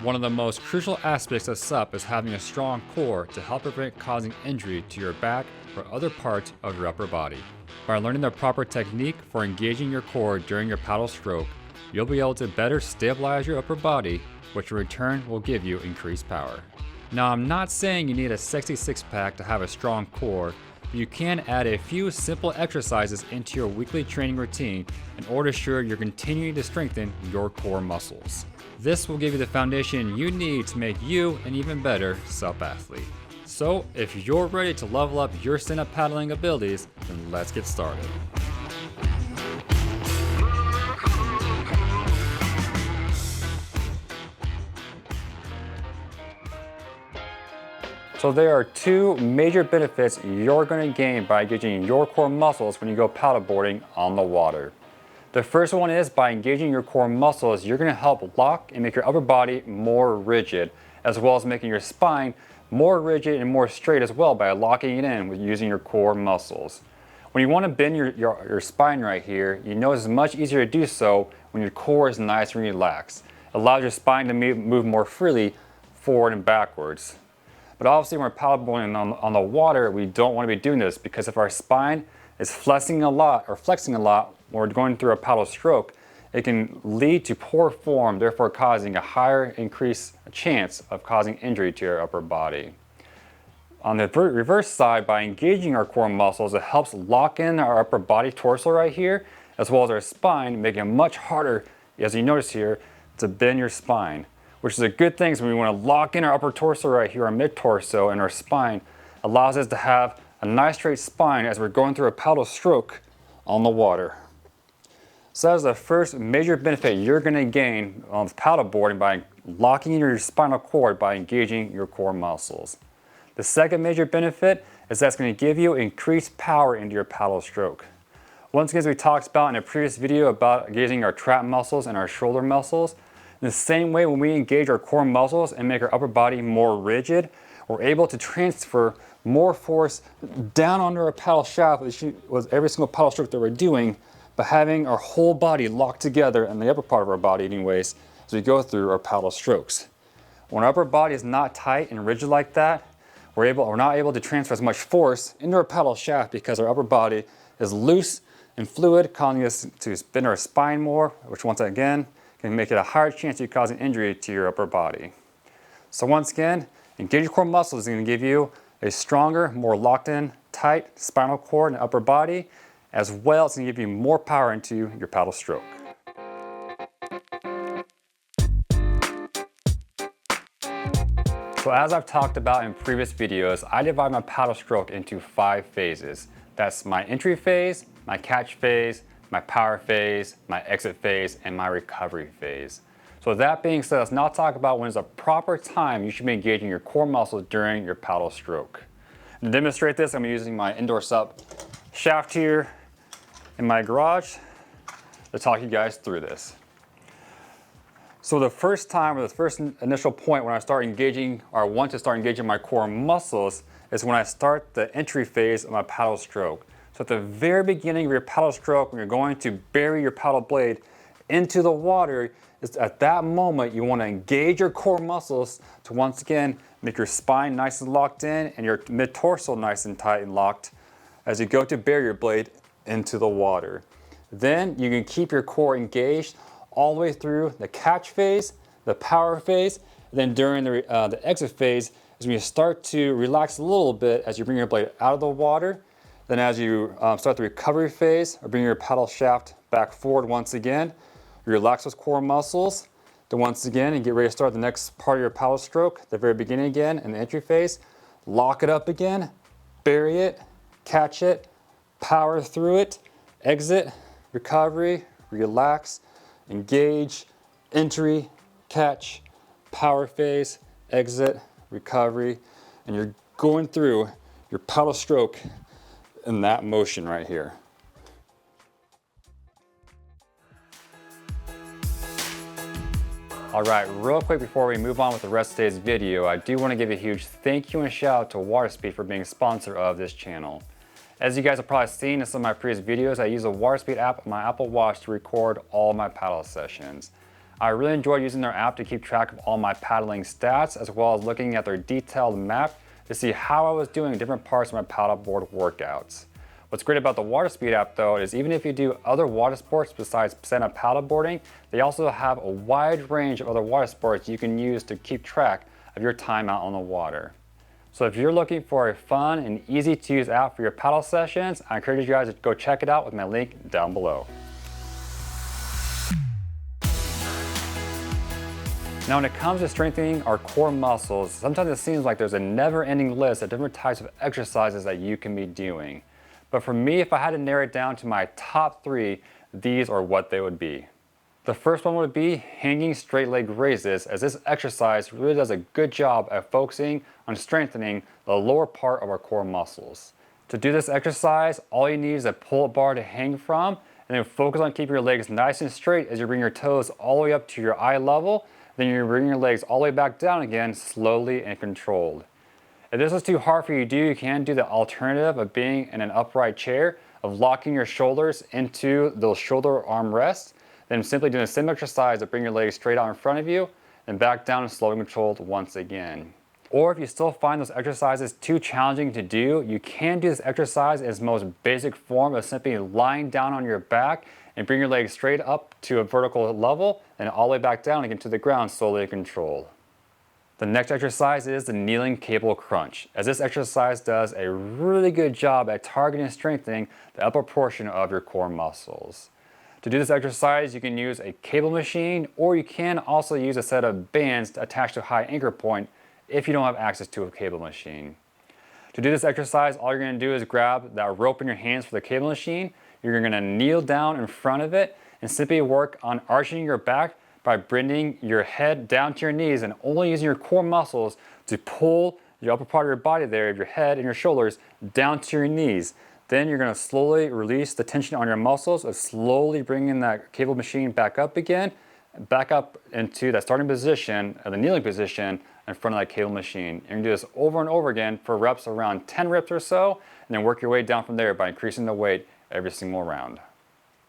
One of the most crucial aspects of SUP is having a strong core to help prevent causing injury to your back or other parts of your upper body. By learning the proper technique for engaging your core during your paddle stroke, you'll be able to better stabilize your upper body, which in return will give you increased power. Now, I'm not saying you need a sexy six-pack to have a strong core, but you can add a few simple exercises into your weekly training routine in order to ensure you're continuing to strengthen your core muscles. This will give you the foundation you need to make you an even better SUP athlete. So, if you're ready to level up your stand-up paddling abilities, then let's get started. So there are two major benefits you're going to gain by engaging your core muscles when you go paddleboarding on the water. The first one is by engaging your core muscles, you're going to help lock and make your upper body more rigid, as well as making your spine more rigid and more straight as well by locking it in with using your core muscles. When you want to bend your spine right here, you know it's much easier to do so when your core is nice and relaxed. It allows your spine to move more freely forward and backwards. But obviously when we're paddleboarding on the water, we don't want to be doing this because if our spine is flexing a lot when we're going through a paddle stroke, it can lead to poor form, therefore causing a higher increased chance of causing injury to your upper body. On the reverse side, by engaging our core muscles, it helps lock in our upper body torso right here, as well as our spine, making it much harder, as you notice here, to bend your spine, which is a good thing. So we want to lock in our upper torso right here, our mid-torso, and our spine allows us to have a nice straight spine as we're going through a paddle stroke on the water. So that's the first major benefit you're going to gain on paddleboarding by locking in your spinal cord by engaging your core muscles. The second major benefit is that's going to give you increased power into your paddle stroke. Once again, as we talked about in a previous video about engaging our trap muscles and our shoulder muscles, in the same way when we engage our core muscles and make our upper body more rigid, we're able to transfer more force down onto our paddle shaft with every single paddle stroke that we're doing by having our whole body locked together in the upper part of our body anyways as we go through our paddle strokes. When our upper body is not tight and rigid like that, we're not able to transfer as much force into our paddle shaft because our upper body is loose and fluid, causing us to bend our spine more, which once again can make it a higher chance of you causing injury to your upper body. So once again, engaging your core muscles is going to give you a stronger, more locked in, tight spinal cord and upper body, as well as going to give you more power into your paddle stroke. So as I've talked about in previous videos, I divide my paddle stroke into 5 phases. That's my entry phase, my catch phase, my power phase, my exit phase, and my recovery phase. So that being said, let's now talk about when is a proper time you should be engaging your core muscles during your paddle stroke. To demonstrate this, I'm using my indoor SUP shaft here in my garage to talk you guys through this. So the first time, or the first initial point when I start engaging, or want to start engaging my core muscles, is when I start the entry phase of my paddle stroke. So at the very beginning of your paddle stroke, when you're going to bury your paddle blade into the water, is at that moment you want to engage your core muscles to once again make your spine nice and locked in and your mid-torso nice and tight and locked as you go to bury your blade into the water. Then you can keep your core engaged all the way through the catch phase, the power phase, and then during the exit phase is when you start to relax a little bit as you bring your blade out of the water. Then as you start the recovery phase, or bring your paddle shaft back forward once again, you relax those core muscles. Then once again, and get ready to start the next part of your paddle stroke, the very beginning again in the entry phase. Lock it up again, bury it, catch it, power through it, exit, recovery, relax, engage, entry, catch, power phase, exit, recovery, and you're going through your paddle stroke in that motion right here. All right, real quick before we move on with the rest of today's video, I do want to give a huge thank you and shout out to WaterSpeed for being a sponsor of this channel. As you guys have probably seen in some of my previous videos, I use the WaterSpeed app on my Apple Watch to record all my paddle sessions. I really enjoyed using their app to keep track of all my paddling stats, as well as looking at their detailed map to see how I was doing in different parts of my paddleboard workouts. What's great about the WaterSpeed app though is even if you do other water sports besides stand-up paddleboarding, they also have a wide range of other water sports you can use to keep track of your time out on the water. So if you're looking for a fun and easy to use app for your paddle sessions, I encourage you guys to go check it out with my link down below. Now when it comes to strengthening our core muscles, sometimes it seems like there's a never-ending list of different types of exercises that you can be doing. But for me, if I had to narrow it down to my top 3, these are what they would be. The first one would be hanging straight leg raises, as this exercise really does a good job at focusing on strengthening the lower part of our core muscles. To do this exercise, all you need is a pull-up bar to hang from, and then focus on keeping your legs nice and straight as you bring your toes all the way up to your eye level. Then you bring your legs all the way back down again, slowly and controlled. If this is too hard for you to do, you can do the alternative of being in an upright chair, of locking your shoulders into those shoulder arm rests, then simply doing the same exercise to bring your legs straight out in front of you, and back down and slow and controlled once again. Or if you still find those exercises too challenging to do, you can do this exercise in its most basic form of simply lying down on your back and bring your legs straight up to a vertical level and all the way back down again to the ground, slowly and controlled. The next exercise is the kneeling cable crunch, as this exercise does a really good job at targeting and strengthening the upper portion of your core muscles. To do this exercise, you can use a cable machine, or you can also use a set of bands attached to a high anchor point if you don't have access to a cable machine. To do this exercise, all you're going to do is grab that rope in your hands for the cable machine. You're going to kneel down in front of it and simply work on arching your back by bringing your head down to your knees and only using your core muscles to pull your upper part of your body there, of your head and your shoulders, down to your knees. Then you're going to slowly release the tension on your muscles of slowly bringing that cable machine back up again, back up into that starting position, the kneeling position in front of that cable machine. You're going to do this over and over again for reps around 10 reps or so, and then work your way down from there by increasing the weight every single round.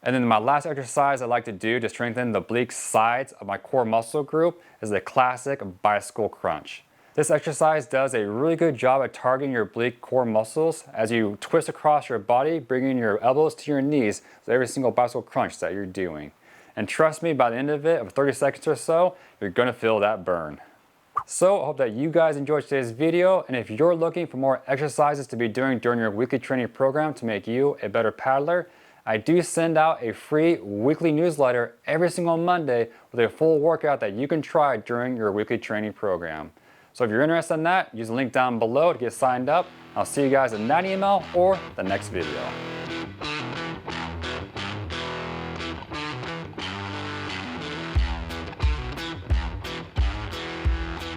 And then my last exercise I like to do to strengthen the oblique sides of my core muscle group is the classic bicycle crunch. This exercise does a really good job at targeting your oblique core muscles as you twist across your body, bringing your elbows to your knees with every single bicycle crunch that you're doing. And trust me, by the end of it, of 30 seconds or so, you're gonna feel that burn. So I hope that you guys enjoyed today's video, and if you're looking for more exercises to be doing during your weekly training program to make you a better paddler, I do send out a free weekly newsletter every single Monday with a full workout that you can try during your weekly training program. So if you're interested in that, use the link down below to get signed up. I'll see you guys in that email or the next video.